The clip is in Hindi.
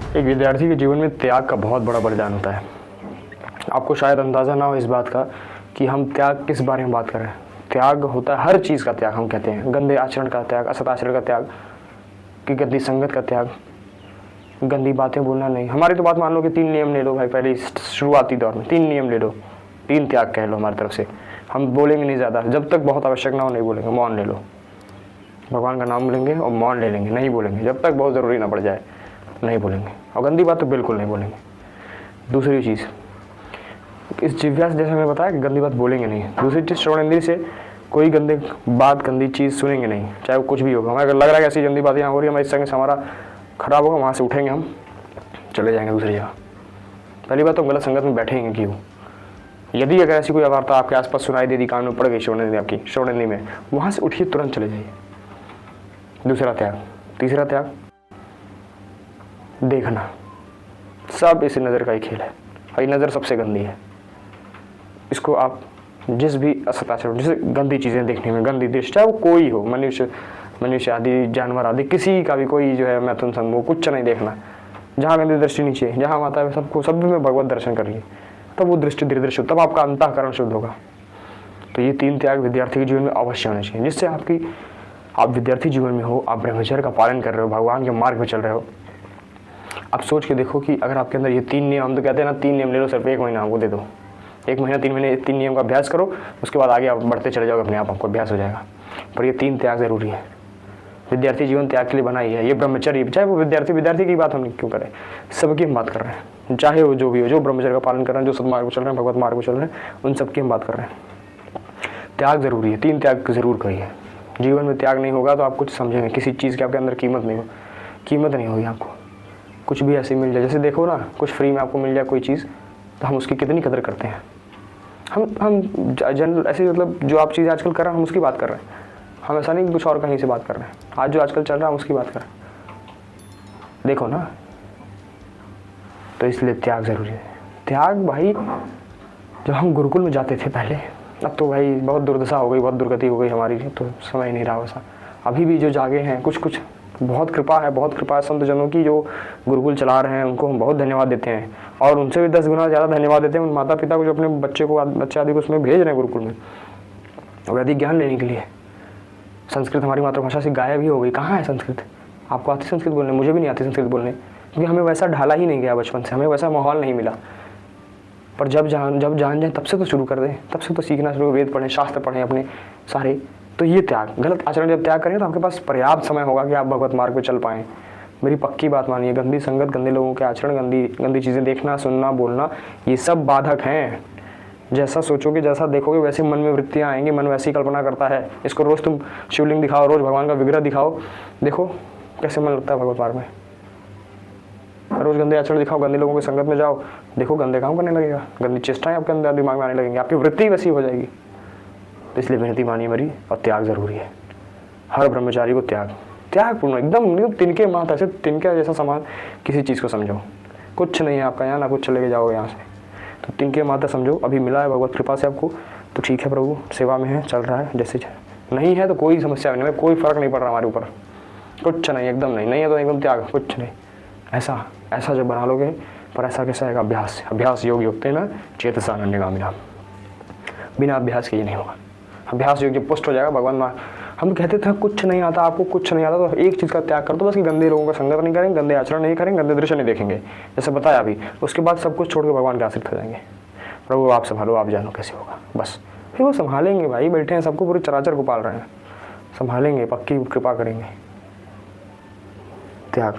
एक विद्यार्थी के जीवन में त्याग का बहुत बड़ा बलिदान होता है। आपको शायद अंदाज़ा ना हो इस बात का कि हम त्याग किस बारे में बात कर रहे हैं। त्याग होता है हर चीज़ का त्याग। हम कहते हैं गंदे आचरण का त्याग, असत आचरण का त्याग, कि गंदी संगत का त्याग, गंदी बातें बोलना नहीं। हमारी तो बात मान लो कि 3 नियम ले लो भाई, पहले शुरुआती दौर में 3 नियम ले लो, 3 त्याग कह लो हमारी तरफ से। हम बोलेंगे नहीं ज़्यादा, जब तक बहुत आवश्यक ना हो नहीं बोलेंगे। मौन ले लो, भगवान का नाम लेंगे और मौन ले लेंगे, नहीं बोलेंगे जब तक बहुत ज़रूरी ना पड़ जाए, नहीं बोलेंगे। और गंदी बात तो बिल्कुल नहीं बोलेंगे। दूसरी चीज़, इस जिज्ञासा जैसे मैंने बताया कि गंदी बात बोलेंगे नहीं। दूसरी चीज़, श्रवण इंद्रिय से कोई गंदी बात, गंदी चीज़ सुनेंगे नहीं, चाहे वो कुछ भी होगा। हमें अगर लग रहा है कि ऐसी गंदी बात यहाँ हो रही है, हमारे संग से हमारा खराब होगा, वहाँ से उठेंगे, हम चले जाएंगे दूसरी जगह। पहली बात तो गलत संगत में बैठेंगे क्यों। यदि अगर ऐसी कोई वार्ता आपके आसपास सुनाई दे दी, कान में पड़ गई श्रवण इंद्रिय आपकी, श्रवण इंद्रिय में, वहाँ से उठिए, तुरंत चले जाइए। दूसरा त्याग। तीसरा त्याग, देखना। सब इस नज़र का ही खेल है और ये नज़र सबसे गंदी है। इसको आप जिस भी असदाचरण, जैसे गंदी चीज़ें देखने में, गंदी दृष्टि, चाहे वो कोई हो, मनुष्य आदि, जानवर आदि, किसी का भी कोई जो है मैथुन संग, वो कुछ नहीं देखना। जहाँ गंदी दृष्टि नीचे, जहाँ माता है सबको, सब में भगवत दर्शन करिए, तब वो दृष्टि धीरे धीरे शुद्ध, तब आपका अंतःकरण शुद्ध होगा। तो ये 3 त्याग विद्यार्थी के जीवन में अवश्य होने चाहिए, जिससे आप विद्यार्थी जीवन में हो, आप ब्रह्मचर्य का पालन कर रहे हो, भगवान के मार्ग पर चल रहे हो। आप सोच के देखो कि अगर आपके अंदर ये 3 नियम, हम तो कहते हैं ना 3 नियम ले लो, सिर्फ 1 महीना हमको दे दो, 1 महीना 3 महीने 3 नियम का अभ्यास करो, उसके बाद आगे आप बढ़ते चले जाओगे, अपने आप आपको अभ्यास हो जाएगा। पर ये 3 त्याग ज़रूरी है। विद्यार्थी जीवन त्याग के लिए बनाई है। ये ब्रह्मचर्य, चाहे वो विद्यार्थी की बात हम क्यों करें, सबकी हम बात कर रहे हैं, चाहे वो जो भी हो, जो ब्रह्मचर्य का पालन कर रहे हैं, जो सदमार्ग को चल रहे हैं, भगवत मार्ग को चल रहे हैं, उन सबकी हम बात कर रहे हैं। त्याग ज़रूरी है, 3 त्याग ज़रूर करिए। जीवन में त्याग नहीं होगा तो आप कुछ समझेंगे, किसी चीज़ की आपके अंदर कीमत नहीं होगी आपको। कुछ भी ऐसे मिल जाए, जैसे देखो ना, कुछ फ्री में आपको मिल जाए कोई चीज़, तो हम उसकी कितनी कदर करते हैं। हम जनरल ऐसे, मतलब जो आप चीज़ें आजकल कर रहे हैं हम उसकी बात कर रहे हैं, हम ऐसा नहीं कि कुछ और कहीं से बात कर रहे हैं। आज जो आजकल चल रहा है हम उसकी बात कर रहे हैं, देखो ना। तो इसलिए त्याग ज़रूरी है। त्याग भाई, जब हम गुरुकुल में जाते थे पहले, अब तो भाई बहुत दुर्दशा हो गई, बहुत दुर्गति हो गई हमारी, तो समय नहीं रहा वैसा। अभी भी जो जागे हैं कुछ बहुत कृपा है संत जनों की, जो गुरुकुल चला रहे हैं, उनको हम बहुत धन्यवाद देते हैं। और उनसे भी 10 गुना ज़्यादा धन्यवाद देते हैं उन माता पिता को जो अपने बच्चे आदि को उसमें भेज रहे हैं गुरुकुल में, वैदिक ज्ञान लेने के लिए। संस्कृत हमारी मातृभाषा से गायब ही हो गई। कहाँ है संस्कृत? आपको आती संस्कृत बोलने? मुझे भी नहीं आती संस्कृत बोलने, क्योंकि हमें वैसा ढाला ही नहीं गया बचपन से, हमें वैसा माहौल नहीं मिला। पर जब जान जाए तब से तो शुरू कर दें, तब से तो सीखना शुरू, वेद पढ़ें, शास्त्र पढ़ें अपने सारे। तो ये त्याग, गलत आचरण जब त्याग करें तो आपके पास पर्याप्त समय होगा कि आप भगवत मार्ग पर चल पाएँ। मेरी पक्की बात मानिए, गंदी संगत, गंदे लोगों के आचरण, गंदी चीज़ें देखना, सुनना, बोलना, ये सब बाधक हैं। जैसा सोचोगे, जैसा देखोगे, वैसे मन में वृत्तियाँ आएंगी, मन वैसी कल्पना करता है। इसको रोज़ तुम शिवलिंग दिखाओ, रोज़ भगवान का विग्रह दिखाओ, देखो कैसे मन लगता है भगवत मार्ग में। रोज़ गंदे आचरण दिखाओ, गंदे लोगों की संगत में जाओ, देखो गंदे काम करने लगेगा, गंदी चेष्टाएं आपके अंदर दिमाग में आने लगेंगी, आपकी वृत्ति वैसी हो जाएगी। तो इसलिए विनती मानिए मेरी, और त्याग ज़रूरी है। हर ब्रह्मचारी को त्याग पूर्ण, एकदम तिनके मात, ऐसे तिनके जैसा समान किसी चीज़ को समझो। कुछ नहीं है आपका यहाँ, ना कुछ चले जाओगे यहाँ से, तो तिनके माता समझो। अभी मिला है भगवत कृपा से आपको, तो ठीक है, प्रभु सेवा में है, चल रहा है जैसे नहीं है तो कोई समस्या नहीं, कोई फ़र्क नहीं पड़ रहा हमारे ऊपर, कुछ नहीं, एकदम नहीं है तो एकदम त्याग, कुछ नहीं। ऐसा जब बना लोगे, पर ऐसा कैसा है? अभ्यास योग ना चेतसा अन्यगामिना, बिना अभ्यास के ये नहीं होगा। अभ्यास योग जब पुष्ट हो जाएगा, भगवान हम कहते थे कुछ नहीं आता, आपको कुछ नहीं आता, तो एक चीज़ का त्याग कर दो बस, कि गंदे लोगों का संगत नहीं करेंगे, गंदे आचरण नहीं करेंगे, गंदे दृश्य नहीं देखेंगे, जैसे बताया अभी। उसके बाद सब कुछ छोड़ के भगवान के आश्रित हो जाएंगे। प्रभु आप संभालो, आप जानो कैसे होगा, बस। फिर वो संभालेंगे भाई, बैठे हैं सबको, पूरे चराचर को पाल रहे हैं, संभालेंगे, पक्की कृपा करेंगे। त्याग।